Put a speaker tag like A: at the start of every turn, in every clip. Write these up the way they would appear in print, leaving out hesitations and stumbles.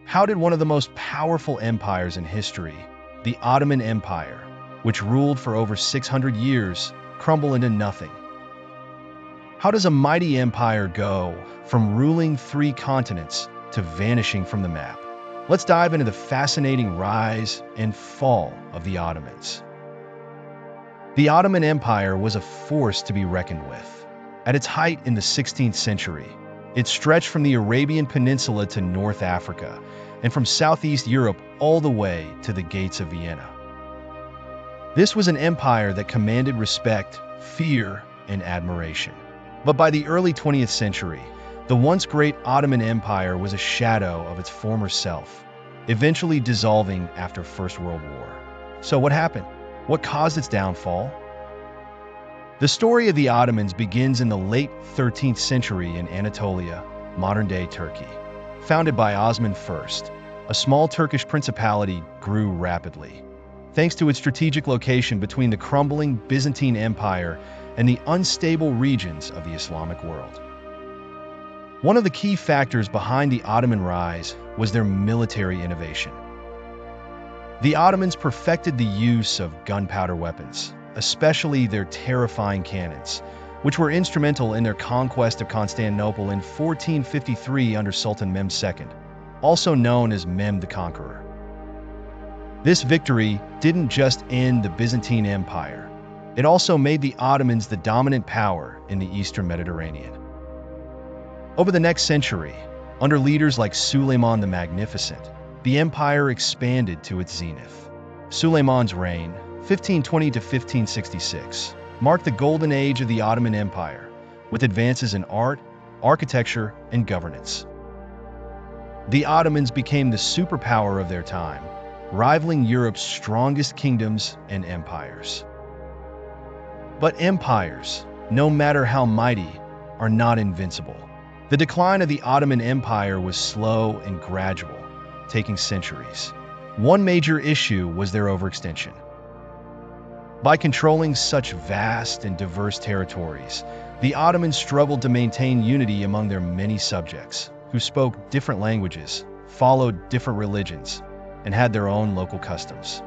A: How did one of the most powerful empires in history, the Ottoman Empire, which ruled for over 600 years, crumble into nothing? How does a mighty empire go from ruling 3 continents to vanishing from the map? Let's dive into the fascinating rise and fall of the Ottomans. The Ottoman Empire was a force to be reckoned with. At its height in the 16th century, it stretched from the Arabian Peninsula to North Africa, and from Southeast Europe all the way to the gates of Vienna. This was an empire that commanded respect, fear, and admiration. But by the early 20th century, the once great Ottoman Empire was a shadow of its former self, eventually dissolving after First World War. So what happened? What caused its downfall? The story of the Ottomans begins in the late 13th century in Anatolia, modern-day Turkey. Founded by Osman I, a small Turkish principality grew rapidly, thanks to its strategic location between the crumbling Byzantine Empire and the unstable regions of the Islamic world. One of the key factors behind the Ottoman rise was their military innovation. The Ottomans perfected the use of gunpowder weapons, especially their terrifying cannons, which were instrumental in their conquest of Constantinople in 1453 under Sultan Mehmed II, also known as Mehmed the Conqueror. This victory didn't just end the Byzantine Empire, it also made the Ottomans the dominant power in the Eastern Mediterranean. Over the next century, under leaders like Suleiman the Magnificent, the empire expanded to its zenith. Suleiman's reign, 1520 to 1566, marked the golden age of the Ottoman Empire, with advances in art, architecture, and governance. The Ottomans became the superpower of their time, rivaling Europe's strongest kingdoms and empires. But empires, no matter how mighty, are not invincible. The decline of the Ottoman Empire was slow and gradual, taking centuries. One major issue was their overextension. By controlling such vast and diverse territories, the Ottomans struggled to maintain unity among their many subjects, who spoke different languages, followed different religions, and had their own local customs.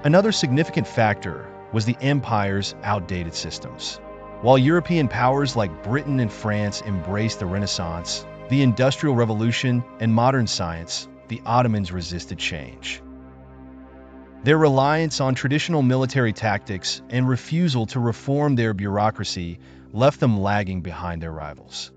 A: Another significant factor was the empire's outdated systems. While European powers like Britain and France embraced the Renaissance, the Industrial Revolution, and modern science, the Ottomans resisted change. Their reliance on traditional military tactics and refusal to reform their bureaucracy left them lagging behind their rivals.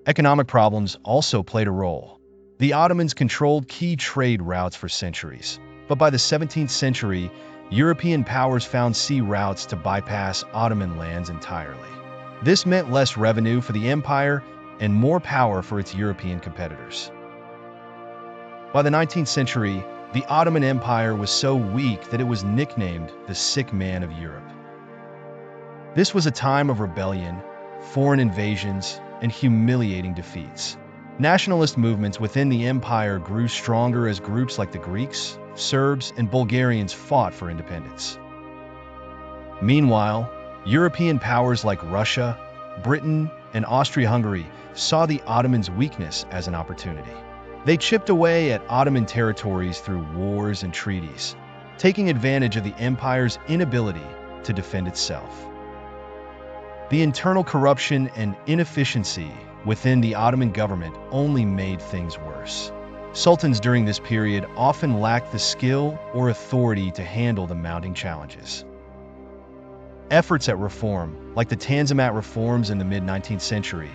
A: Economic problems also played a role. The Ottomans controlled key trade routes for centuries, but by the 17th century, European powers found sea routes to bypass Ottoman lands entirely. This meant less revenue for the empire and more power for its European competitors. By the 19th century, the Ottoman Empire was so weak that it was nicknamed the sick man of Europe. This was a time of rebellion, foreign invasions, and humiliating defeats. Nationalist movements within the empire grew stronger as groups like the Greeks, Serbs, and Bulgarians fought for independence. Meanwhile, European powers like Russia, Britain, and Austria-Hungary saw the Ottomans' weakness as an opportunity. They chipped away at Ottoman territories through wars and treaties, taking advantage of the empire's inability to defend itself. The internal corruption and inefficiency within the Ottoman government only made things worse. Sultans during this period often lacked the skill or authority to handle the mounting challenges. Efforts at reform, like the Tanzimat reforms in the mid-19th century,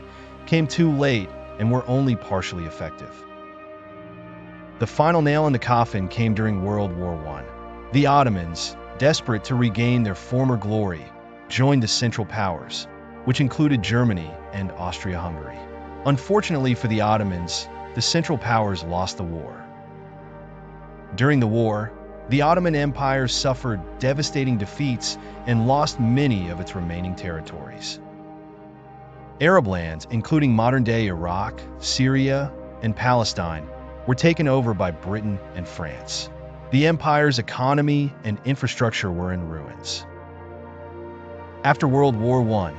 A: came too late and were only partially effective. The final nail in the coffin came during World War I. The Ottomans, desperate to regain their former glory, joined the Central Powers, which included Germany and Austria-Hungary. Unfortunately for the Ottomans, the Central Powers lost the war. During the war, the Ottoman Empire suffered devastating defeats and lost many of its remaining territories. Arab lands, including modern-day Iraq, Syria, and Palestine, were taken over by Britain and France. The empire's economy and infrastructure were in ruins. After World War I,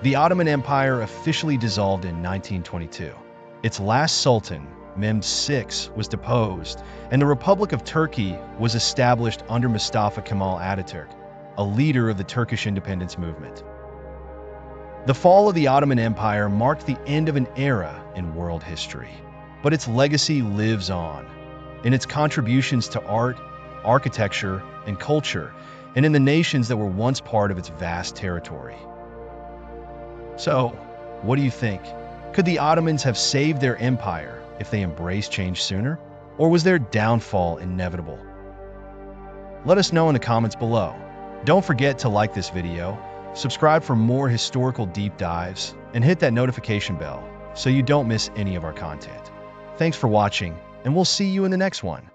A: the Ottoman Empire officially dissolved in 1922. Its last sultan, Mehmed VI, was deposed, and the Republic of Turkey was established under Mustafa Kemal Ataturk, a leader of the Turkish independence movement. The fall of the Ottoman Empire marked the end of an era in world history, but its legacy lives on, in its contributions to art, architecture, and culture, and in the nations that were once part of its vast territory. So, what do you think? Could the Ottomans have saved their empire if they embraced change sooner? Or was their downfall inevitable? Let us know in the comments below. Don't forget to like this video, subscribe for more historical deep dives, and hit that notification bell so you don't miss any of our content. Thanks for watching, and we'll see you in the next one.